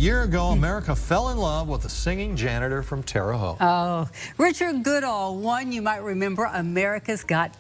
year ago, America fell in love with a singing janitor from Terre Haute. Oh, Richard Goodall, one you might remember, America's Got.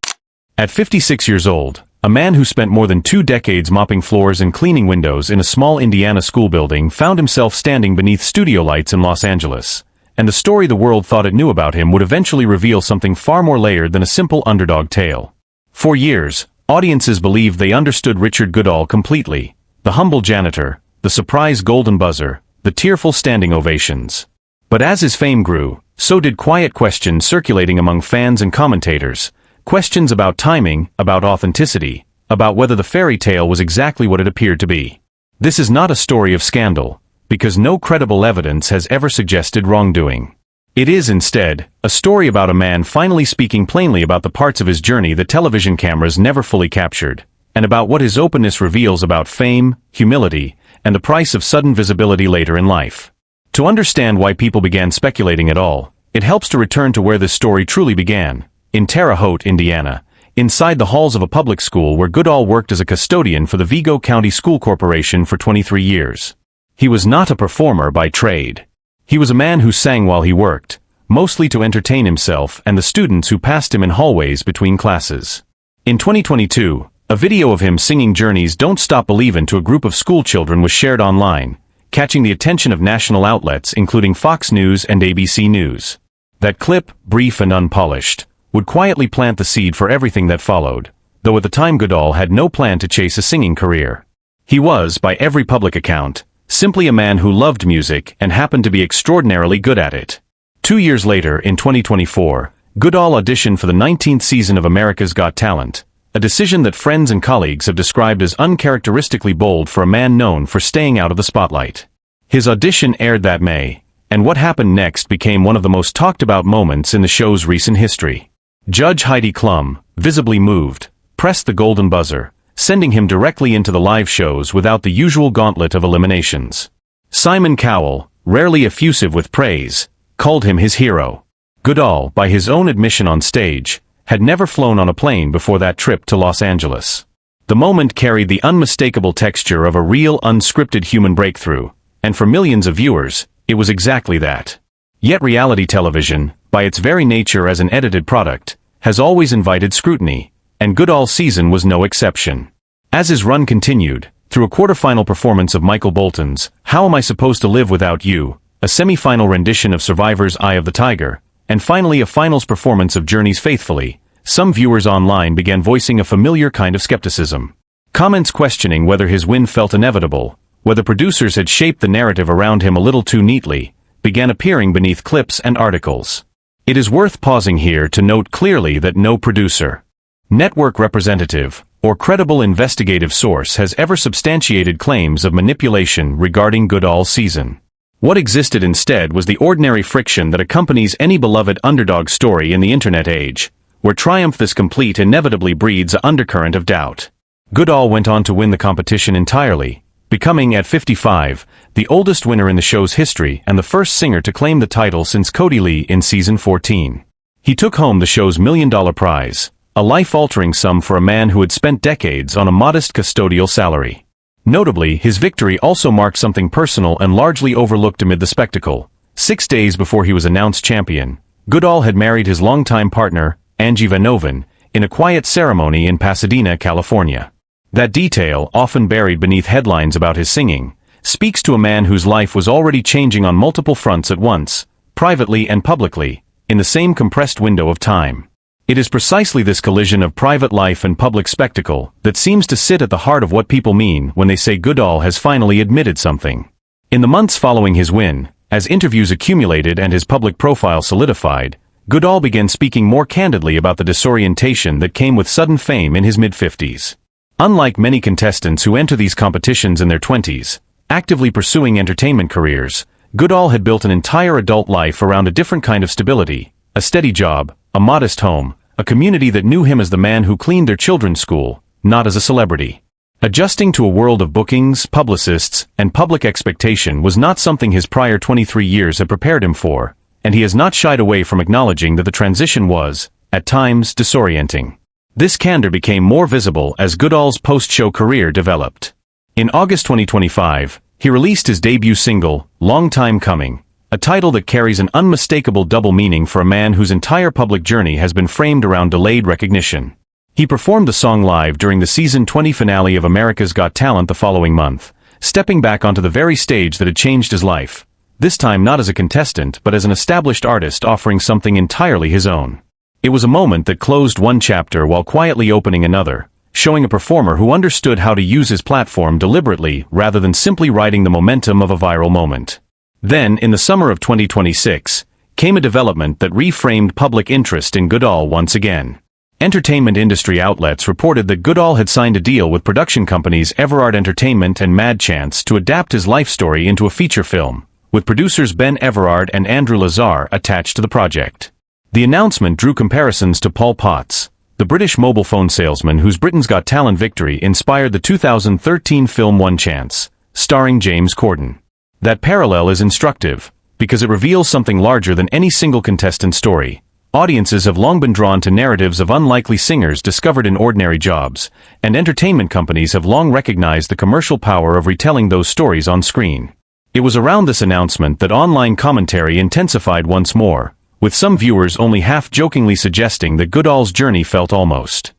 At 56 years old, a man who spent more than 2 decades mopping floors and cleaning windows in a small Indiana school building found himself standing beneath studio lights in Los Angeles. And the story the world thought it knew about him would eventually reveal something far more layered than a simple underdog tale. For years, audiences believed they understood Richard Goodall completely. The humble janitor, the surprise golden buzzer, the tearful standing ovations. But as his fame grew, so did quiet questions circulating among fans and commentators. Questions about timing, about authenticity, about whether the fairy tale was exactly what it appeared to be. This is not a story of scandal, because no credible evidence has ever suggested wrongdoing. It is instead a story about a man finally speaking plainly about the parts of his journey that television cameras never fully captured, and about what his openness reveals about fame, humility, and the price of sudden visibility later in life. To understand why people began speculating at all, it helps to return to where this story truly began, in Terre Haute, Indiana, inside the halls of a public school where Goodall worked as a custodian for the Vigo County School Corporation for 23 years. He was not a performer by trade. He was a man who sang while he worked, mostly to entertain himself and the students who passed him in hallways between classes. In 2022, a video of him singing Journey's Don't Stop Believin' to a group of schoolchildren was shared online, catching the attention of national outlets including Fox News and ABC News. That clip, brief and unpolished, would quietly plant the seed for everything that followed, though at the time Goodall had no plan to chase a singing career. He was, by every public account, simply a man who loved music and happened to be extraordinarily good at it. 2 years later, in 2024, Goodall auditioned for the 19th season of America's Got Talent, a decision that friends and colleagues have described as uncharacteristically bold for a man known for staying out of the spotlight. His audition aired that May, and what happened next became one of the most talked about moments in the show's recent history. Judge Heidi Klum, visibly moved, pressed the golden buzzer, sending him directly into the live shows without the usual gauntlet of eliminations. Simon Cowell, rarely effusive with praise, called him his hero. Goodall, by his own admission on stage, had never flown on a plane before that trip to Los Angeles. The moment carried the unmistakable texture of a real unscripted human breakthrough, and for millions of viewers, it was exactly that. Yet reality television, by its very nature as an edited product, has always invited scrutiny, and Goodall's season was no exception. As his run continued, through a quarterfinal performance of Michael Bolton's How Am I Supposed to Live Without You, a semi-final rendition of Survivor's Eye of the Tiger, and finally a finals performance of Journey's Faithfully, some viewers online began voicing a familiar kind of skepticism. Comments questioning whether his win felt inevitable, whether producers had shaped the narrative around him a little too neatly, began appearing beneath clips and articles. It is worth pausing here to note clearly that no producer, network representative, or credible investigative source has ever substantiated claims of manipulation regarding Goodall's season. What existed instead was the ordinary friction that accompanies any beloved underdog story in the internet age, where triumph this complete inevitably breeds an undercurrent of doubt. Goodall went on to win the competition entirely, becoming, at 55, the oldest winner in the show's history and the first singer to claim the title since Cody Lee in season 14. He took home the show's $1 million prize, a life-altering sum for a man who had spent decades on a modest custodial salary. Notably, his victory also marked something personal and largely overlooked amid the spectacle. 6 days before he was announced champion, Goodall had married his longtime partner, Angie Vanoven, in a quiet ceremony in Pasadena, California. That detail, often buried beneath headlines about his singing, speaks to a man whose life was already changing on multiple fronts at once, privately and publicly, in the same compressed window of time. It is precisely this collision of private life and public spectacle that seems to sit at the heart of what people mean when they say Goodall has finally admitted something. In the months following his win, as interviews accumulated and his public profile solidified, Goodall began speaking more candidly about the disorientation that came with sudden fame in his mid-50s. Unlike many contestants who enter these competitions in their 20s, actively pursuing entertainment careers, Goodall had built an entire adult life around a different kind of stability, a steady job, a modest home, a community that knew him as the man who cleaned their children's school, not as a celebrity. Adjusting to a world of bookings, publicists, and public expectation was not something his prior 23 years had prepared him for, and he has not shied away from acknowledging that the transition was, at times, disorienting. This candor became more visible as Goodall's post-show career developed. In August 2025, He released his debut single, Long Time Coming, a title that carries an unmistakable double meaning for a man whose entire public journey has been framed around delayed recognition. He performed the song live during the season 20 finale of America's Got Talent the following month, stepping back onto the very stage that had changed his life, this time not as a contestant but as an established artist offering something entirely his own. It was a moment that closed one chapter while quietly opening another, showing a performer who understood how to use his platform deliberately rather than simply riding the momentum of a viral moment. Then, in the summer of 2026, came a development that reframed public interest in Goodall once again. Entertainment industry outlets reported that Goodall had signed a deal with production companies Everard Entertainment and Mad Chance to adapt his life story into a feature film, with producers Ben Everard and Andrew Lazar attached to the project. The announcement drew comparisons to Paul Potts, the British mobile phone salesman whose Britain's Got Talent victory inspired the 2013 film One Chance, starring James Corden. That parallel is instructive, because it reveals something larger than any single contestant story. Audiences have long been drawn to narratives of unlikely singers discovered in ordinary jobs, and entertainment companies have long recognized the commercial power of retelling those stories on screen. It was around this announcement that online commentary intensified once more, with some viewers only half-jokingly suggesting that Goodall's journey felt almost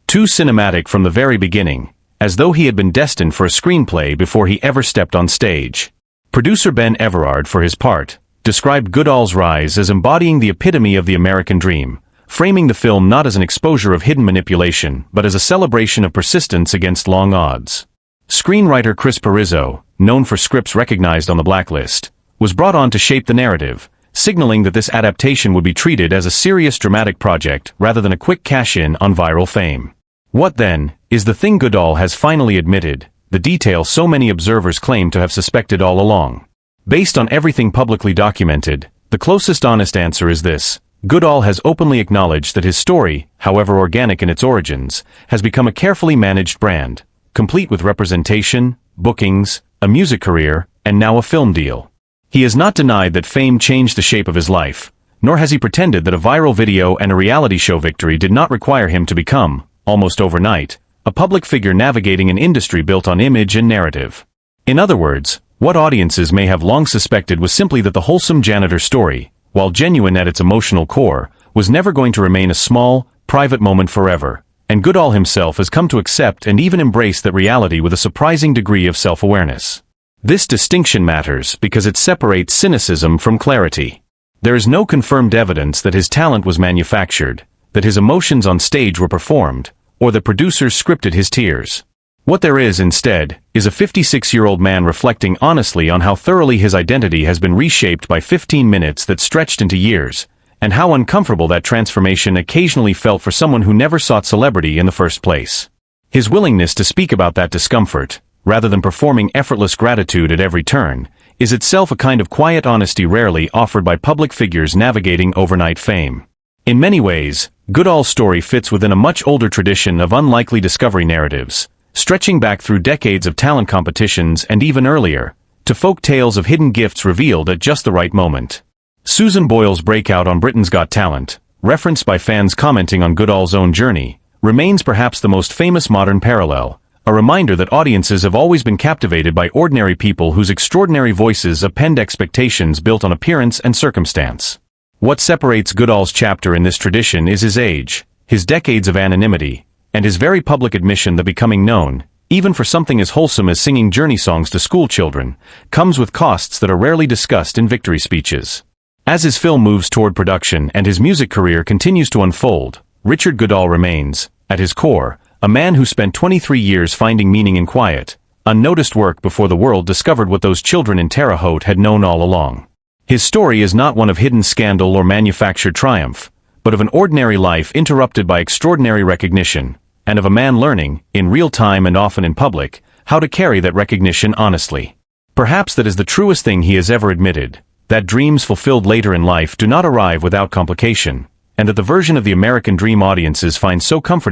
too cinematic from the very beginning, as though he had been destined for a screenplay before he ever stepped on stage. Producer Ben Everard, for his part, described Goodall's rise as embodying the epitome of the American dream, framing the film not as an exposure of hidden manipulation but as a celebration of persistence against long odds. Screenwriter Chris Perizzo, known for scripts recognized on the blacklist, was brought on to shape the narrative, signaling that this adaptation would be treated as a serious dramatic project rather than a quick cash-in on viral fame. What then, is the thing Goodall has finally admitted, the detail so many observers claim to have suspected all along? Based on everything publicly documented, the closest honest answer is this: Goodall has openly acknowledged that his story, however organic in its origins, has become a carefully managed brand, complete with representation, bookings, a music career, and now a film deal. He has not denied that fame changed the shape of his life, nor has he pretended that a viral video and a reality show victory did not require him to become, almost overnight, a public figure navigating an industry built on image and narrative. In other words, what audiences may have long suspected was simply that the wholesome janitor story, while genuine at its emotional core, was never going to remain a small, private moment forever, and Goodall himself has come to accept and even embrace that reality with a surprising degree of self-awareness. This distinction matters because it separates cynicism from clarity. There is no confirmed evidence that his talent was manufactured, that his emotions on stage were performed, or that producers scripted his tears. What there is, instead, is a 56-year-old man reflecting honestly on how thoroughly his identity has been reshaped by 15 minutes that stretched into years, and how uncomfortable that transformation occasionally felt for someone who never sought celebrity in the first place. His willingness to speak about that discomfort, rather than performing effortless gratitude at every turn, is itself a kind of quiet honesty rarely offered by public figures navigating overnight fame. In many ways, Goodall's story fits within a much older tradition of unlikely discovery narratives, stretching back through decades of talent competitions and even earlier, to folk tales of hidden gifts revealed at just the right moment. Susan Boyle's breakout on Britain's Got Talent, referenced by fans commenting on Goodall's own journey, remains perhaps the most famous modern parallel, a reminder that audiences have always been captivated by ordinary people whose extraordinary voices append expectations built on appearance and circumstance. What separates Goodall's chapter in this tradition is his age, his decades of anonymity, and his very public admission that becoming known, even for something as wholesome as singing journey songs to school children, comes with costs that are rarely discussed in victory speeches. As his film moves toward production and his music career continues to unfold, Richard Goodall remains, at his core, a man who spent 23 years finding meaning in quiet, unnoticed work before the world discovered what those children in Terre Haute had known all along. His story is not one of hidden scandal or manufactured triumph, but of an ordinary life interrupted by extraordinary recognition, and of a man learning, in real time and often in public, how to carry that recognition honestly. Perhaps that is the truest thing he has ever admitted, that dreams fulfilled later in life do not arrive without complication, and that the version of the American dream audiences find so comforting